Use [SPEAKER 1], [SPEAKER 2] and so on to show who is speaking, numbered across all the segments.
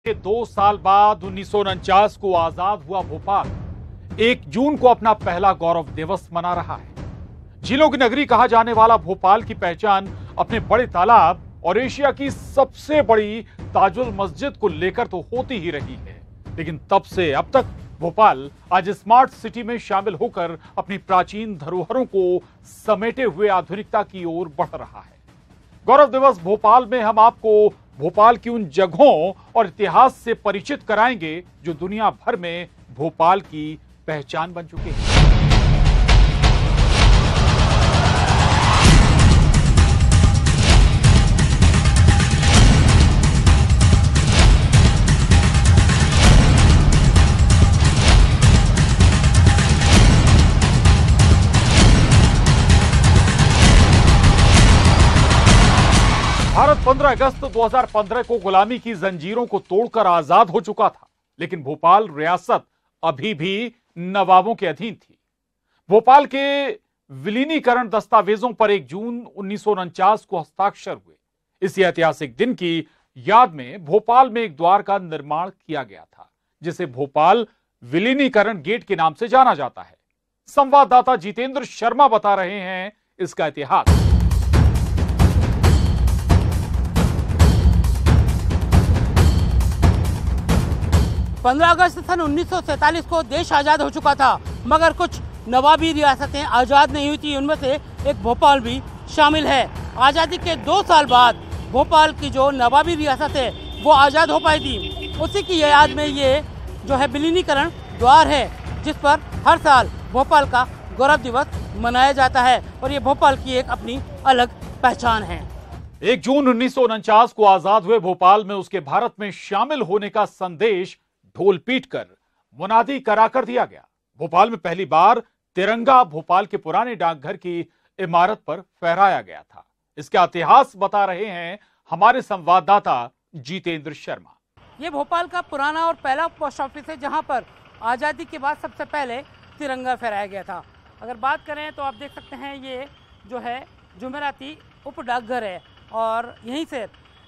[SPEAKER 1] के 2 साल बाद 1949 को आजाद हुआ भोपाल 1 जून को अपना पहला गौरव दिवस मना रहा है। झीलों की नगरी कहा जाने वाला भोपाल की पहचान अपने बड़े तालाब और एशिया की सबसे बड़ी ताजुल मस्जिद को लेकर तो होती ही रही है, लेकिन तब से अब तक भोपाल आज स्मार्ट सिटी में शामिल होकर अपनी प्राचीन धरोहरों को समेटे हुए आधुनिकता की ओर बढ़ रहा है। गौरव दिवस भोपाल में हम आपको भोपाल की उन जगहों और इतिहास से परिचित कराएंगे जो दुनिया भर में भोपाल की पहचान बन चुके हैं। भारत 15 अगस्त 2015 को गुलामी की जंजीरों को तोड़कर आजाद हो चुका था, लेकिन भोपाल रियासत अभी भी नवाबों के अधीन थी। भोपाल के विलीनीकरण दस्तावेजों पर 1 जून 1949 को हस्ताक्षर हुए। इस ऐतिहासिक दिन की याद में भोपाल में एक द्वार का निर्माण किया गया था, जिसे भोपाल विलीनीकरण गेट के नाम से जाना जाता है। संवाददाता जितेंद्र शर्मा बता रहे हैं इसका इतिहास।
[SPEAKER 2] 15 अगस्त सन 1947 को देश आज़ाद हो चुका था, मगर कुछ नवाबी रियासतें आज़ाद नहीं हुई थी। उनमें से एक भोपाल भी शामिल है। आज़ादी के 2 साल बाद भोपाल की जो नवाबी रियासत है वो आज़ाद हो पाई थी। उसी की याद में ये जो है विलीनीकरण द्वार है, जिस पर हर साल भोपाल का गौरव दिवस मनाया जाता है और ये भोपाल की एक अपनी अलग पहचान है।
[SPEAKER 1] 1 जून 1949 को आजाद हुए भोपाल में उसके भारत में शामिल होने का संदेश ढोल पीट कर मुनादी कराकर दिया गया। भोपाल में पहली बार तिरंगा भोपाल के पुराने डाकघर की इमारत पर फहराया गया था। इसका इतिहास बता रहे हैं हमारे संवाददाता जितेंद्र शर्मा।
[SPEAKER 2] ये भोपाल का पुराना और पहला पोस्ट ऑफिस है, जहां पर आज़ादी के बाद सबसे पहले तिरंगा फहराया गया था। अगर बात करें तो आप देख सकते हैं ये जो है जुमेराती उप डाकघर है और यहीं से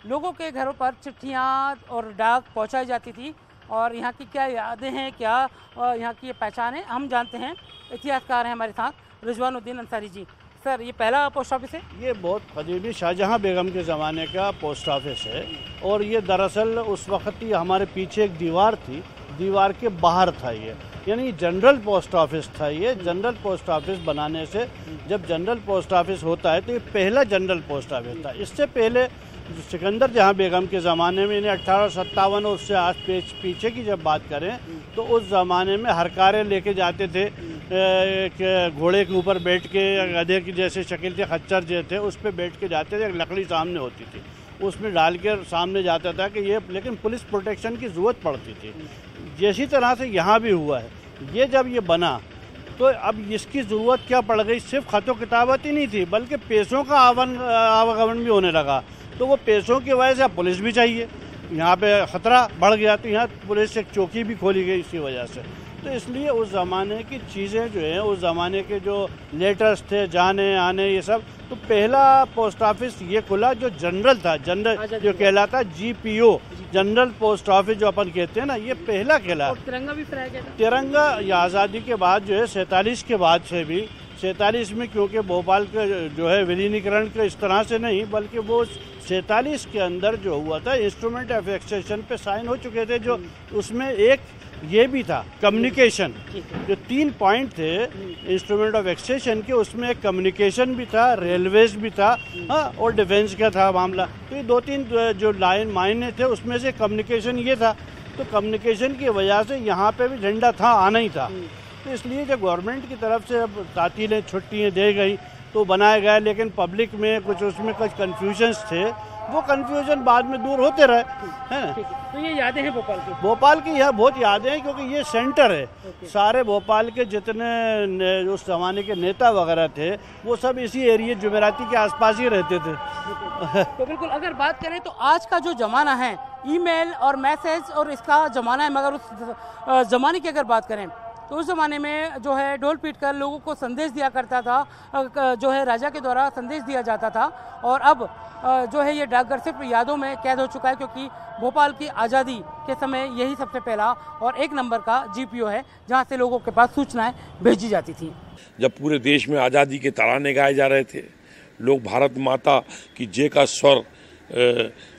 [SPEAKER 2] लोगों के घरों पर चिट्ठियाँ और डाक पहुँचाई जाती थी। और यहाँ की क्या यादें हैं, क्या यहाँ की ये पहचान है, हम जानते हैं। इतिहासकार हैं हमारे साथ रिजवानुद्दीन अंसारी जी। सर, ये पहला पोस्ट ऑफिस है?
[SPEAKER 3] ये बहुत कदीमी शाहजहां बेगम के ज़माने का पोस्ट ऑफिस है और ये दरअसल उस वक्त ही हमारे पीछे एक दीवार थी, दीवार के बाहर था ये, यानी जनरल पोस्ट ऑफिस था। ये जनरल पोस्ट ऑफिस बनाने से, जब जनरल पोस्ट ऑफिस होता है तो ये पहला जनरल पोस्ट ऑफिस था। इससे पहले सिकंदर जहां बेगम के ज़माने में 1857 और उससे आज पीछे की जब बात करें तो उस ज़माने में हरकारें लेके जाते थे, घोड़े के ऊपर बैठ के, गधे की जैसे शक्ल के खच्चर जो थे उस पर बैठ के जाते थे। एक लकड़ी सामने होती थी, उसमें डाल के सामने जाता था कि ये, लेकिन पुलिस प्रोटेक्शन की ज़रूरत पड़ती थी। जैसी तरह से यहाँ भी हुआ है। ये जब ये बना तो अब इसकी ज़रूरत क्या पड़ गई, सिर्फ ख़त किताबत ही नहीं थी बल्कि पैसों का आवागमन भी होने लगा। तो वो पैसों की वजह से अब पुलिस भी चाहिए, यहाँ पे ख़तरा बढ़ गया तो यहाँ पुलिस एक चौकी भी खोली गई इसी वजह से। तो इसलिए उस ज़माने की चीज़ें जो हैं, उस ज़माने के जो लेटर्स थे, जाने आने ये सब, तो पहला पोस्ट ऑफिस ये खुला जो जनरल था, जनरल जो कहलाता GPO, जनरल पोस्ट ऑफिस जो अपन कहते हैं ना, ये पहला कहला।
[SPEAKER 2] तिरंगा भी फहराया गया था? तिरंगा
[SPEAKER 3] ये आज़ादी के बाद जो है 47 के बाद से भी, 47 में क्योंकि भोपाल का जो है विलीनीकरण का इस तरह से नहीं, बल्कि वो 47 के अंदर जो हुआ था इंस्ट्रूमेंट ऑफ एक्सटेंशन पे साइन हो चुके थे, जो उसमें एक ये भी था कम्युनिकेशन, जो 3 पॉइंट थे इंस्ट्रूमेंट ऑफ एक्सटेंशन के, उसमें एक कम्युनिकेशन भी था, रेलवेज भी था, हाँ, और डिफेंस का था मामला। तो ये 2-3 जो लाइन मायने थे उसमें से कम्युनिकेशन ये था। तो कम्युनिकेशन की वजह से यहाँ पे भी झंडा था, आना ही था। तो इसलिए जब गवर्नमेंट की तरफ से अब तातीलें, छुट्टियाँ दे गई तो बनाया गया, लेकिन पब्लिक में कुछ उसमें कुछ कन्फ्यूजन्स थे, वो कन्फ्यूजन बाद में दूर होते रहे, है ना।
[SPEAKER 2] तो ये यादें हैं
[SPEAKER 3] भोपाल की यह बहुत यादें हैं, क्योंकि ये सेंटर है। सारे भोपाल के जितने उस ज़माने के नेता वगैरह थे वो सब इसी एरिया जुमेराती के आसपास ही रहते थे।
[SPEAKER 2] तो बिल्कुल, अगर बात करें तो आज का जो ज़माना है, ईमेल और मैसेज और इसका ज़माना है, मगर उस ज़माने की अगर बात करें, तो उस ज़माने में जो है ढोल पीट कर लोगों को संदेश दिया करता था, जो है राजा के द्वारा संदेश दिया जाता था। और अब जो है ये डाकघर सिर्फ यादों में कैद हो चुका है, क्योंकि भोपाल की आज़ादी के समय यही सबसे पहला और एक नंबर का जीपीओ है जहाँ से लोगों के पास सूचनाएं भेजी जाती थी।
[SPEAKER 4] जब पूरे देश में आज़ादी के तराने गाए जा रहे थे, लोग भारत माता की जय का स्वर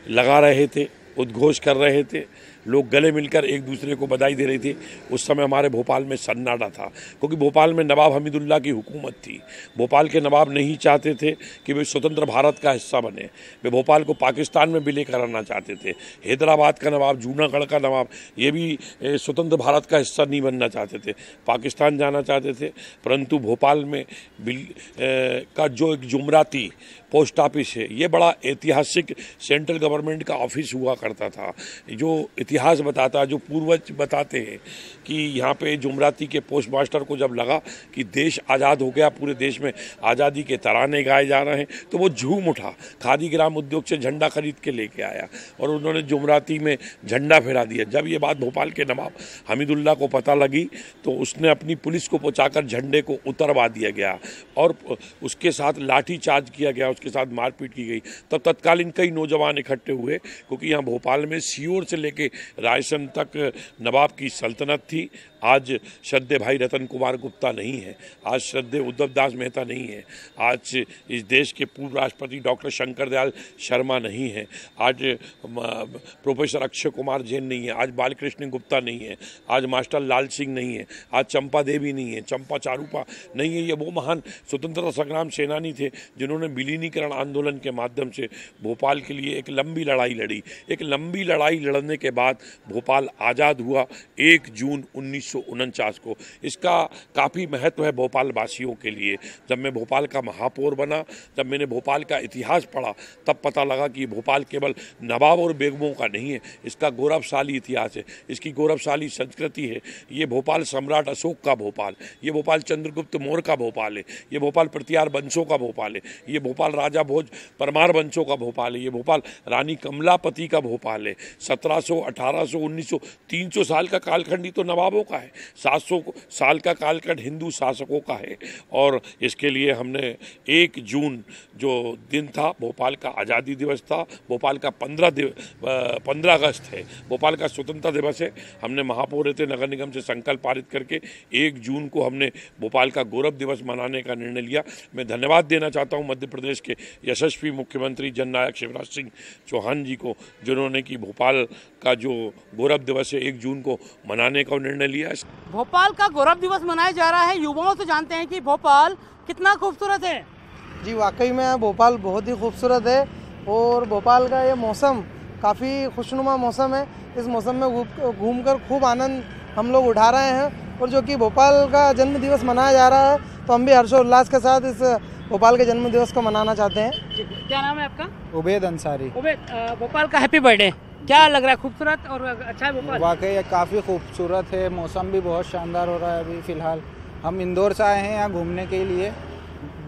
[SPEAKER 4] लगा रहे थे, उद्घोष कर रहे थे, लोग गले मिलकर एक दूसरे को बधाई दे रहे थे, उस समय हमारे भोपाल में सन्नाटा था, क्योंकि भोपाल में नवाब हमीदुल्लाह की हुकूमत थी। भोपाल के नवाब नहीं चाहते थे कि वे स्वतंत्र भारत का हिस्सा बने, वे भोपाल को पाकिस्तान में विलय कराना चाहते थे। हैदराबाद का नवाब, जूनागढ़ का नवाब, ये भी स्वतंत्र भारत का हिस्सा नहीं बनना चाहते थे, पाकिस्तान जाना चाहते थे। परंतु भोपाल में का जो एक जुमराती पोस्ट ऑफिस है, ये बड़ा ऐतिहासिक सेंट्रल गवर्नमेंट का ऑफिस हुआ करता था। जो इतिहास बताता, जो पूर्वज बताते हैं कि यहाँ पे जुमराती के पोस्ट मास्टर को जब लगा कि देश आज़ाद हो गया, पूरे देश में आज़ादी के तराने गाए जा रहे हैं, तो वो झूम उठा, खादी ग्राम उद्योग से झंडा खरीद के लेके आया और उन्होंने जुमराती में झंडा फहरा दिया। जब ये बात भोपाल के नवाब हमीदुल्लाह को पता लगी तो उसने अपनी पुलिस को पहुँचाकर झंडे को उतरवा दिया गया और उसके साथ लाठी चार्ज किया गया, उसके साथ मारपीट की गई। तब तत्कालीन कई नौजवान इकट्ठे हुए, क्योंकि यहाँ भोपाल में सीहोर से लेके रायसन तक नवाब की सल्तनत थी। आज श्रद्धेय भाई रतन कुमार गुप्ता नहीं है, आज श्रद्धेय उद्धव दास मेहता नहीं है, आज इस देश के पूर्व राष्ट्रपति डॉक्टर शंकर दयाल शर्मा नहीं है, आज प्रोफेसर अक्षय कुमार जैन नहीं है, आज बालकृष्ण गुप्ता नहीं है, आज मास्टर लाल सिंह नहीं है, आज चंपा देवी नहीं है, चंपा चारूपा नहीं है। ये वो महान स्वतंत्रता संग्राम सेनानी थे जिन्होंने विलीनीकरण आंदोलन के माध्यम से भोपाल के लिए एक लंबी लड़ाई लड़ी। एक लंबी लड़ाई लड़ने के बाद भोपाल आज़ाद हुआ 1 जून 1949 को। इसका काफ़ी महत्व है भोपाल वासियों के लिए। जब मैं भोपाल का महापौर बना, जब मैंने भोपाल का इतिहास पढ़ा, तब पता लगा कि भोपाल केवल नवाब और बेगमों का नहीं है, इसका गौरवशाली इतिहास है, इसकी गौरवशाली संस्कृति है। ये भोपाल सम्राट अशोक का भोपाल, ये भोपाल चंद्रगुप्त मौर्य का भोपाल है, ये भोपाल प्रतिहार वंशों का भोपाल है, ये भोपाल राजा भोज परमार वंशों का भोपाल है, ये भोपाल रानी कमलापति का भोपाल है। 1700, 1800, 1900, 300 साल का कालखंड ही तो नवाबों का है, 700 साल का कालखंड हिंदू शासकों का है। और इसके लिए हमने 1 जून जो दिन था, भोपाल का आज़ादी दिवस था, भोपाल का 15 अगस्त है, भोपाल का स्वतंत्रता दिवस है। हमने महापौर रहते नगर निगम से संकल्प पारित करके 1 जून को हमने भोपाल का गौरव दिवस मनाने का निर्णय लिया। मैं धन्यवाद देना चाहता हूं मध्य प्रदेश के यशस्वी मुख्यमंत्री जननायक शिवराज सिंह चौहान जी को, जिन्होंने कि भोपाल का जो गौरव दिवस है 1 जून को मनाने का निर्णय लिया है।
[SPEAKER 2] भोपाल का गौरव दिवस मनाया जा रहा है। युवाओं से जानते हैं कि भोपाल कितना खूबसूरत है।
[SPEAKER 5] जी वाकई में भोपाल बहुत ही खूबसूरत है और भोपाल का ये मौसम काफ़ी खुशनुमा मौसम है। इस मौसम में घूमकर खूब आनंद हम लोग उठा रहे हैं और जो कि भोपाल का जन्म दिवस मनाया जा रहा है, तो हम भी हर्षोल्लास के साथ इस भोपाल के जन्म दिवस को मनाना चाहते हैं।
[SPEAKER 2] क्या नाम है आपका?
[SPEAKER 5] उबैद अंसारी।
[SPEAKER 2] उबैद, भोपाल का हैप्पी बर्थडे। क्या लग रहा है, खूबसूरत और अच्छा है भोपाल?
[SPEAKER 5] वाकई काफ़ी खूबसूरत है, मौसम भी बहुत शानदार हो रहा है। अभी फ़िलहाल हम इंदौर से आए हैं यहाँ घूमने के लिए,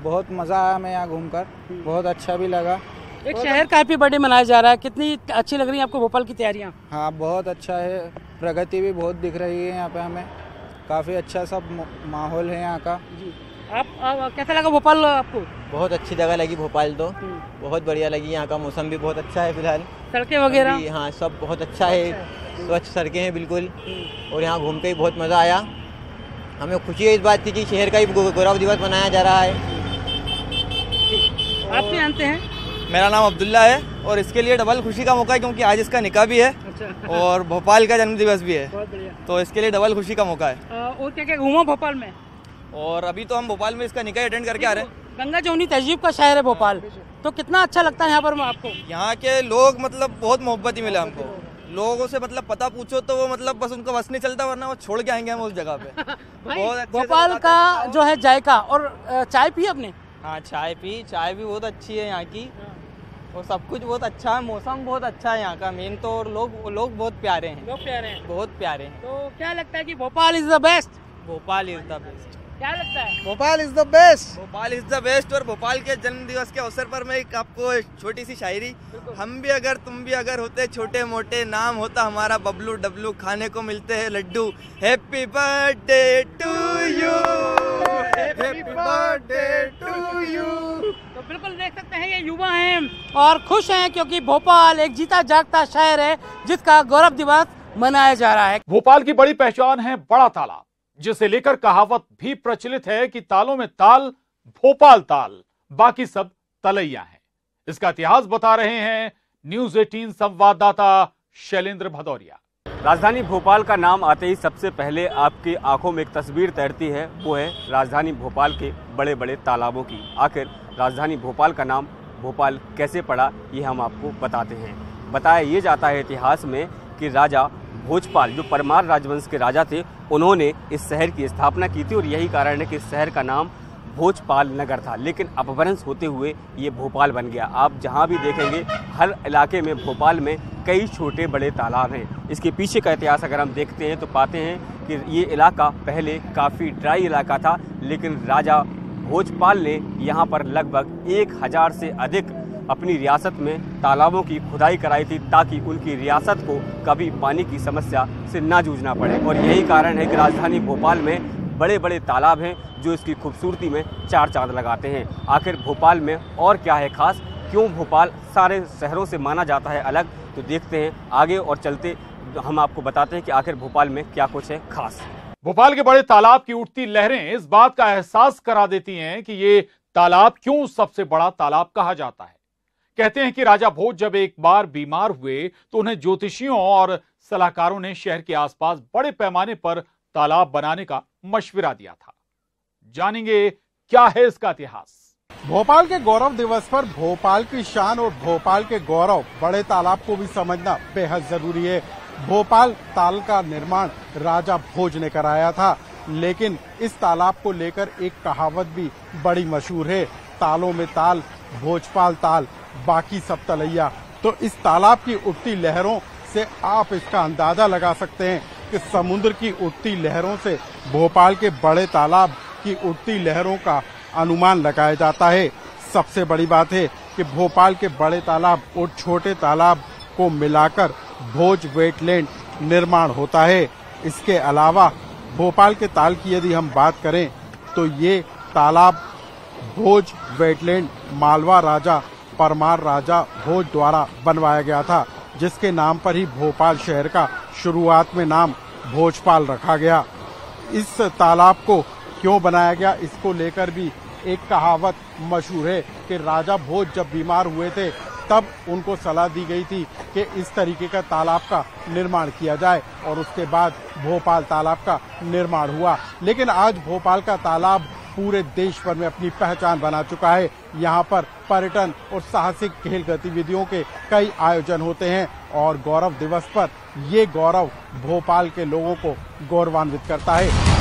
[SPEAKER 5] बहुत मज़ा आया हमें यहाँ घूमकर, बहुत अच्छा भी लगा।
[SPEAKER 2] एक शहर का हैप्पी बर्थडे मनाया जा रहा है, कितनी अच्छी लग रही है आपको भोपाल की तैयारियाँ?
[SPEAKER 5] हाँ बहुत अच्छा है, प्रगति भी बहुत दिख रही है यहाँ पे हमें, काफ़ी अच्छा सब माहौल है यहाँ का।
[SPEAKER 2] जी, आप कैसा लगा भोपाल आपको?
[SPEAKER 6] बहुत अच्छी जगह लगी भोपाल, तो बहुत बढ़िया लगी। यहाँ का मौसम भी बहुत अच्छा है फिलहाल,
[SPEAKER 2] सड़कें वगैरह?
[SPEAKER 6] हाँ सब बहुत अच्छा है, स्वच्छ सड़कें हैं बिल्कुल, और यहाँ घूम के भी बहुत मज़ा आया। हमें खुशी है इस बात की कि शहर का ही गौरव दिवस मनाया जा रहा है।
[SPEAKER 2] आप भी जानते हैं?
[SPEAKER 7] मेरा नाम अब्दुल्ला है और इसके लिए डबल खुशी का मौका है क्योंकि आज इसका निकाह भी है।
[SPEAKER 2] अच्छा।
[SPEAKER 7] और भोपाल का जन्म दिवस भी है,
[SPEAKER 2] बहुत बढ़िया।
[SPEAKER 7] तो इसके लिए डबल खुशी का मौका है।
[SPEAKER 2] और क्या क्या घूमा भोपाल में?
[SPEAKER 7] और अभी तो हम भोपाल में इसका निकाह अटेंड करके आ रहे हैं।
[SPEAKER 2] गंगा जमुनी तहजीब का शहर है भोपाल, तो कितना अच्छा लगता है यहाँ पर आपको?
[SPEAKER 7] यहाँ के लोग मतलब बहुत मोहब्बती मिले हमको। लोगों से मतलब पता पूछो तो वो मतलब बस उनका बस नहीं चलता, वरना वो छोड़ के आएंगे हम उस जगह पे। बहुत अच्छे
[SPEAKER 2] भोपाल का जो है जायका। और चाय पी आपने?
[SPEAKER 7] हाँ चाय पी, चाय भी बहुत अच्छी है यहाँ की, और सब कुछ बहुत अच्छा है, मौसम बहुत अच्छा है यहाँ का मेन तो, और लोग बहुत प्यारे हैं।
[SPEAKER 2] लोग प्यारे हैं,
[SPEAKER 7] बहुत प्यारे हैं।
[SPEAKER 2] तो क्या लगता है कि Bhopal is the best?
[SPEAKER 7] Bhopal is the best.
[SPEAKER 2] क्या लगता है?
[SPEAKER 5] Bhopal is the best.
[SPEAKER 7] Bhopal is the best. और भोपाल के जन्म दिवस के अवसर पर मैं एक आपको छोटी सी शायरी, हम भी अगर तुम भी अगर होते छोटे मोटे, नाम होता हमारा बबलू डबलू, खाने को मिलते हैं लड्डू। Happy birthday to you, happy birthday to you.
[SPEAKER 2] तो बिल्कुल देख सकते हैं ये युवा हैं और खुश हैं क्योंकि भोपाल एक जीता जागता शहर है जिसका गौरव दिवस मनाया जा रहा है।
[SPEAKER 1] भोपाल की बड़ी पहचान है बड़ा तालाब, जिसे लेकर कहावत भी प्रचलित है कि तालों में ताल, भोपाल ताल, बाकी सब तलैया हैं। इसका इतिहास बता रहे हैं न्यूज़ 18 संवाददाता शैलेंद्र भदौरिया।
[SPEAKER 8] राजधानी भोपाल का नाम आते ही सबसे पहले आपकी आंखों में एक तस्वीर तैरती है, वो है राजधानी भोपाल के बड़े बड़े तालाबों की। आखिर राजधानी भोपाल का नाम भोपाल कैसे पड़ा, ये हम आपको बताते हैं। बताया ये जाता है इतिहास में कि राजा भोजपाल, जो परमार राजवंश के राजा थे, उन्होंने इस शहर की स्थापना की थी और यही कारण है कि इस शहर का नाम भोजपाल नगर था। लेकिन अपभ्रंश होते हुए ये भोपाल बन गया। आप जहाँ भी देखेंगे हर इलाके में भोपाल में कई छोटे बड़े तालाब हैं। इसके पीछे का इतिहास अगर हम देखते हैं तो पाते हैं कि ये इलाका पहले काफ़ी ड्राई इलाका था, लेकिन राजा भोजपाल ने यहाँ पर लगभग 1000 से अधिक अपनी रियासत में तालाबों की खुदाई कराई थी ताकि उनकी रियासत को कभी पानी की समस्या से ना जूझना पड़े। और यही कारण है कि राजधानी भोपाल में बड़े बड़े तालाब हैं जो इसकी खूबसूरती में चार चांद लगाते हैं। आखिर भोपाल में और क्या है खास, क्यों भोपाल सारे शहरों से माना जाता है अलग, तो देखते हैं आगे और चलते हम आपको बताते हैं कि आखिर भोपाल में क्या कुछ है खास।
[SPEAKER 1] भोपाल के बड़े तालाब की उठती लहरें इस बात का एहसास करा देती हैं कि ये तालाब क्यों सबसे बड़ा तालाब कहा जाता है। कहते हैं कि राजा भोज जब एक बार बीमार हुए तो उन्हें ज्योतिषियों और सलाहकारों ने शहर के आसपास बड़े पैमाने पर तालाब बनाने का मशविरा दिया था। जानेंगे क्या है इसका इतिहास।
[SPEAKER 9] भोपाल के गौरव दिवस पर भोपाल की शान और भोपाल के गौरव बड़े तालाब को भी समझना बेहद जरूरी है। भोपाल ताल का निर्माण राजा भोज ने कराया था, लेकिन इस तालाब को लेकर एक कहावत भी बड़ी मशहूर है, तालों में ताल, भोजपाल ताल, बाकी सब तलैया। तो इस तालाब की उठती लहरों से आप इसका अंदाजा लगा सकते हैं कि समुद्र की उठती लहरों से भोपाल के बड़े तालाब की उठती लहरों का अनुमान लगाया जाता है। सबसे बड़ी बात है कि भोपाल के बड़े तालाब और छोटे तालाब को मिलाकर भोज वेटलैंड निर्माण होता है। इसके अलावा भोपाल के ताल की यदि हम बात करें तो ये तालाब भोज वेटलैंड मालवा राजा परमार राजा भोज द्वारा बनवाया गया था, जिसके नाम पर ही भोपाल शहर का शुरुआत में नाम भोजपाल रखा गया। इस तालाब को क्यों बनाया गया, इसको लेकर भी एक कहावत मशहूर है कि राजा भोज जब बीमार हुए थे तब उनको सलाह दी गई थी कि इस तरीके का तालाब का निर्माण किया जाए और उसके बाद भोपाल तालाब का निर्माण हुआ। लेकिन आज भोपाल का तालाब पूरे देश भर में अपनी पहचान बना चुका है। यहाँ पर पर्यटन और साहसिक खेल गतिविधियों के कई आयोजन होते हैं और गौरव दिवस पर ये गौरव भोपाल के लोगों को गौरवान्वित करता है।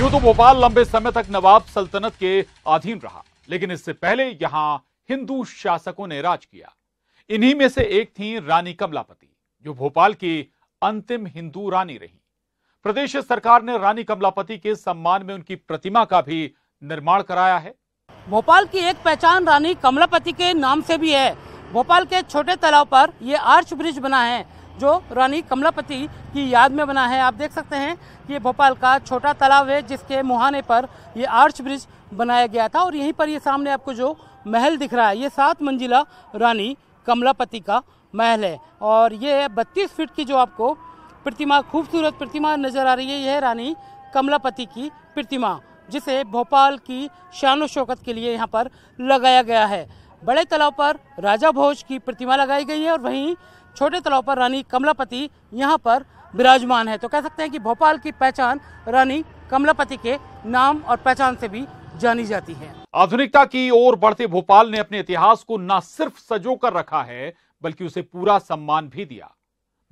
[SPEAKER 1] तो भोपाल लंबे समय तक नवाब सल्तनत के अधीन रहा, लेकिन इससे पहले यहां हिंदू शासकों ने राज किया। इन्हीं में से एक थी रानी कमलापति, जो भोपाल की अंतिम हिंदू रानी रही। प्रदेश सरकार ने रानी कमलापति के सम्मान में उनकी प्रतिमा का भी निर्माण कराया है।
[SPEAKER 2] भोपाल की एक पहचान रानी कमलापति के नाम से भी है। भोपाल के छोटे तालाब पर ये आर्च ब्रिज बना है जो रानी कमलापति की याद में बना है। आप देख सकते हैं कि ये भोपाल का छोटा तालाब है जिसके मुहाने पर ये आर्च ब्रिज बनाया गया था और यहीं पर ये सामने आपको जो महल दिख रहा है ये 7 मंजिला रानी कमलापति का महल है और ये 32 फीट की जो आपको प्रतिमा, खूबसूरत प्रतिमा नजर आ रही है, यह रानी कमलापति की प्रतिमा, जिसे भोपाल की शान और शौकत के लिए यहाँ पर लगाया गया है। बड़े तालाब पर राजा भोज की प्रतिमा लगाई गई है और वहीं छोटे तालाब पर रानी कमलापति यहाँ पर विराजमान है। तो कह सकते हैं कि भोपाल की पहचान रानी कमलापति के नाम और पहचान से भी जानी जाती है।
[SPEAKER 1] आधुनिकता की ओर बढ़ते भोपाल ने अपने इतिहास को न सिर्फ सजो कर रखा है बल्कि उसे पूरा सम्मान भी दिया।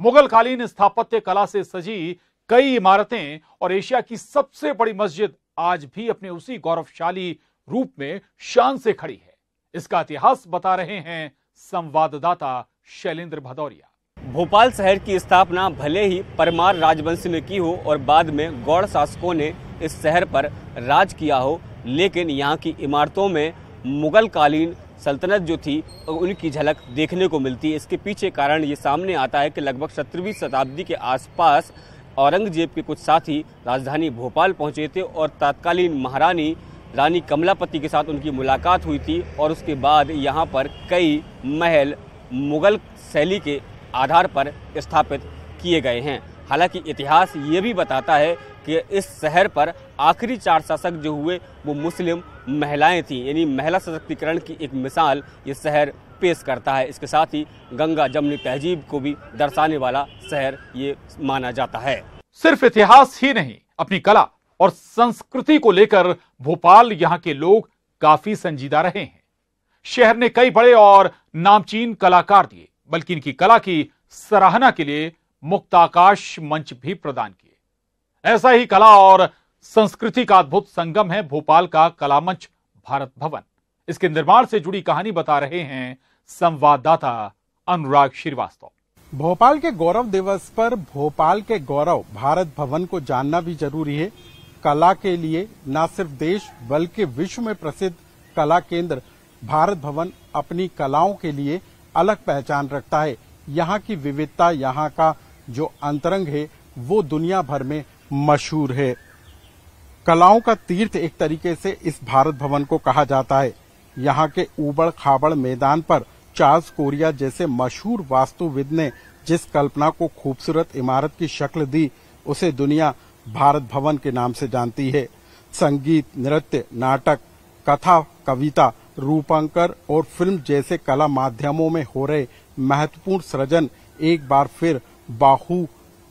[SPEAKER 1] मुगल कालीन स्थापत्य कला से सजी कई इमारतें और एशिया की सबसे बड़ी मस्जिद आज भी अपने उसी गौरवशाली रूप में शान से खड़ी है। इसका इतिहास बता रहे हैं संवाददाता शैलेंद्र भदौरिया।
[SPEAKER 8] भोपाल शहर की स्थापना भले ही परमार राजवंश ने की हो और बाद में गौड़ शासकों ने इस शहर पर राज किया हो, लेकिन यहाँ की इमारतों में मुगल कालीन सल्तनत जो थी उनकी झलक देखने को मिलती है। इसके पीछे कारण ये सामने आता है कि लगभग 17वीं शताब्दी के आसपास औरंगजेब के कुछ साथी राजधानी भोपाल पहुंचे थे और तत्कालीन महारानी रानी कमलापति के साथ उनकी मुलाकात हुई थी और उसके बाद यहाँ पर कई महल मुगल शैली के आधार पर स्थापित किए गए हैं। हालांकि इतिहास ये भी बताता है कि इस शहर पर आखिरी 4 शासक जो हुए वो मुस्लिम महिलाएं थीं, यानी महिला सशक्तिकरण की एक मिसाल ये शहर पेश करता है। इसके साथ ही गंगा जमुनी तहजीब को भी दर्शाने वाला शहर ये माना जाता है।
[SPEAKER 1] सिर्फ इतिहास ही नहीं, अपनी कला और संस्कृति को लेकर भोपाल यहाँ के लोग काफी संजीदा रहे हैं। शहर ने कई बड़े और नामचीन कलाकार दिए, बल्कि इनकी कला की सराहना के लिए मुक्ताकाश मंच भी प्रदान किए। ऐसा ही कला और संस्कृति का अद्भुत संगम है भोपाल का कला मंच भारत भवन। इसके निर्माण से जुड़ी कहानी बता रहे हैं संवाददाता अनुराग श्रीवास्तव।
[SPEAKER 9] भोपाल के गौरव दिवस पर भोपाल के गौरव भारत भवन को जानना भी जरूरी है। कला के लिए न सिर्फ देश बल्कि विश्व में प्रसिद्ध कला केंद्र भारत भवन अपनी कलाओं के लिए अलग पहचान रखता है। यहाँ की विविधता, यहाँ का जो अंतरंग है वो दुनिया भर में मशहूर है। कलाओं का तीर्थ एक तरीके से इस भारत भवन को कहा जाता है। यहाँ के ऊबड़ खाबड़ मैदान पर चार्ल्स कोरिया जैसे मशहूर वास्तुविद ने जिस कल्पना को खूबसूरत इमारत की शक्ल दी, उसे दुनिया भारत भवन के नाम से जानती है। संगीत, नृत्य, नाटक, कथा, कविता, रूपांकन और फिल्म जैसे कला माध्यमों में हो रहे महत्वपूर्ण सृजन एक बार फिर बाहु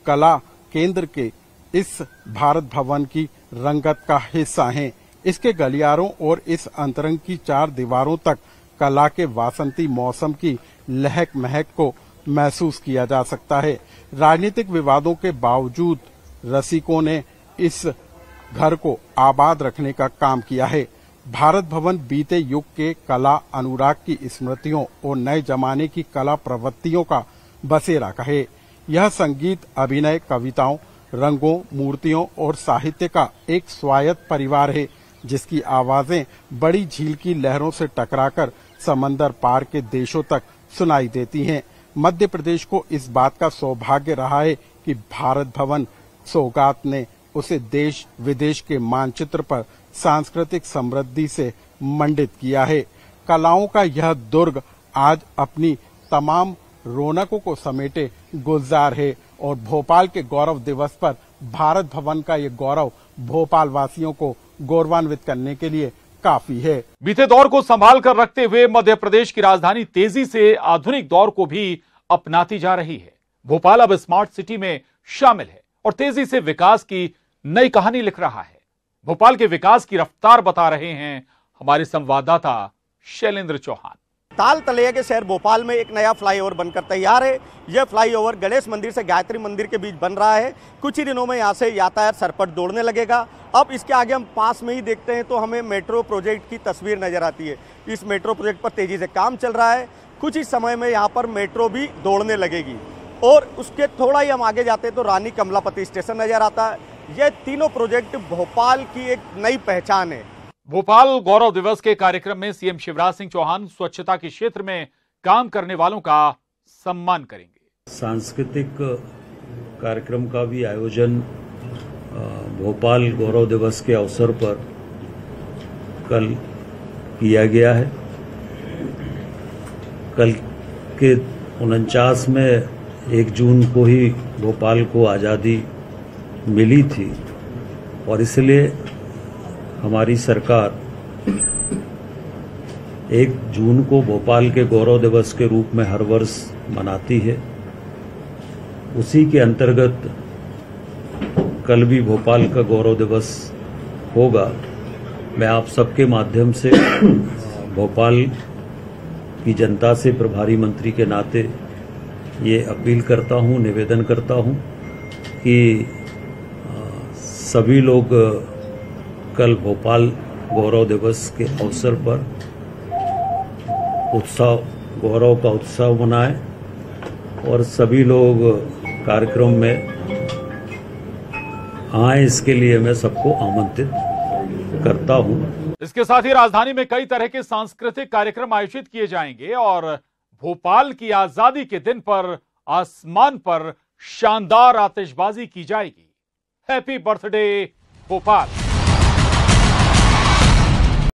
[SPEAKER 9] कला केंद्र के इस भारत भवन की रंगत का हिस्सा हैं। इसके गलियारों और इस अंतरंग की 4 दीवारों तक कला के वासंती मौसम की लहक महक को महसूस किया जा सकता है। राजनीतिक विवादों के बावजूद रसिकों ने इस घर को आबाद रखने का काम किया है। भारत भवन बीते युग के कला अनुराग की स्मृतियों और नए जमाने की कला प्रवृत्तियों का बसेरा है। यह संगीत, अभिनय, कविताओं, रंगों, मूर्तियों और साहित्य का एक स्वायत्त परिवार है, जिसकी आवाजें बड़ी झील की लहरों से टकराकर समंदर पार के देशों तक सुनाई देती हैं। मध्य प्रदेश को इस बात का सौभाग्य रहा है कि भारत भवन सौगात ने उसे देश विदेश के मानचित्र पर सांस्कृतिक समृद्धि से मंडित किया है। कलाओं का यह दुर्ग आज अपनी तमाम रौनकों को समेटे गुलजार है और भोपाल के गौरव दिवस पर भारत भवन का ये गौरव भोपाल वासियों को गौरवान्वित करने के लिए काफी है।
[SPEAKER 1] बीते दौर को संभाल कर रखते हुए मध्य प्रदेश की राजधानी तेजी से आधुनिक दौर को भी अपनाती जा रही है। भोपाल अब स्मार्ट सिटी में शामिल है और तेजी से विकास की नई कहानी लिख रहा है। भोपाल के विकास की रफ्तार बता रहे हैं हमारे संवाददाता शैलेंद्र चौहान।
[SPEAKER 10] ताल तलैया के शहर भोपाल में एक नया फ्लाईओवर बनकर तैयार है। यह फ्लाईओवर गणेश मंदिर से गायत्री मंदिर के बीच बन रहा है। कुछ ही दिनों में यहाँ से यातायात सरपट दौड़ने लगेगा। अब इसके आगे हम पास में ही देखते हैं तो हमें मेट्रो प्रोजेक्ट की तस्वीर नजर आती है। इस मेट्रो प्रोजेक्ट पर तेजी से काम चल रहा है। कुछ ही समय में यहाँ पर मेट्रो भी दौड़ने लगेगी और उसके थोड़ा ही हम आगे जाते हैं तो रानी कमलापति स्टेशन नजर आता है। यह तीनों प्रोजेक्ट भोपाल की एक नई पहचान है।
[SPEAKER 1] भोपाल गौरव दिवस के कार्यक्रम में सीएम शिवराज सिंह चौहान स्वच्छता के क्षेत्र में काम करने वालों का सम्मान करेंगे।
[SPEAKER 11] सांस्कृतिक कार्यक्रम का भी आयोजन भोपाल गौरव दिवस के अवसर पर कल किया गया है। कल के 49 में 1 जून को ही भोपाल को आज़ादी मिली थी और इसलिए हमारी सरकार 1 जून को भोपाल के गौरव दिवस के रूप में हर वर्ष मनाती है। उसी के अंतर्गत कल भी भोपाल का गौरव दिवस होगा। मैं आप सबके माध्यम से भोपाल की जनता से प्रभारी मंत्री के नाते ये अपील करता हूँ, निवेदन करता हूँ कि सभी लोग कल भोपाल गौरव दिवस के अवसर पर गौरव का उत्सव मनाएं और सभी लोग कार्यक्रम में आए, इसके लिए मैं सबको आमंत्रित करता हूं।
[SPEAKER 1] इसके साथ ही राजधानी में कई तरह के सांस्कृतिक कार्यक्रम आयोजित किए जाएंगे और भोपाल की आजादी के दिन पर आसमान पर शानदार आतिशबाजी की जाएगी। Happy birthday Bhopal.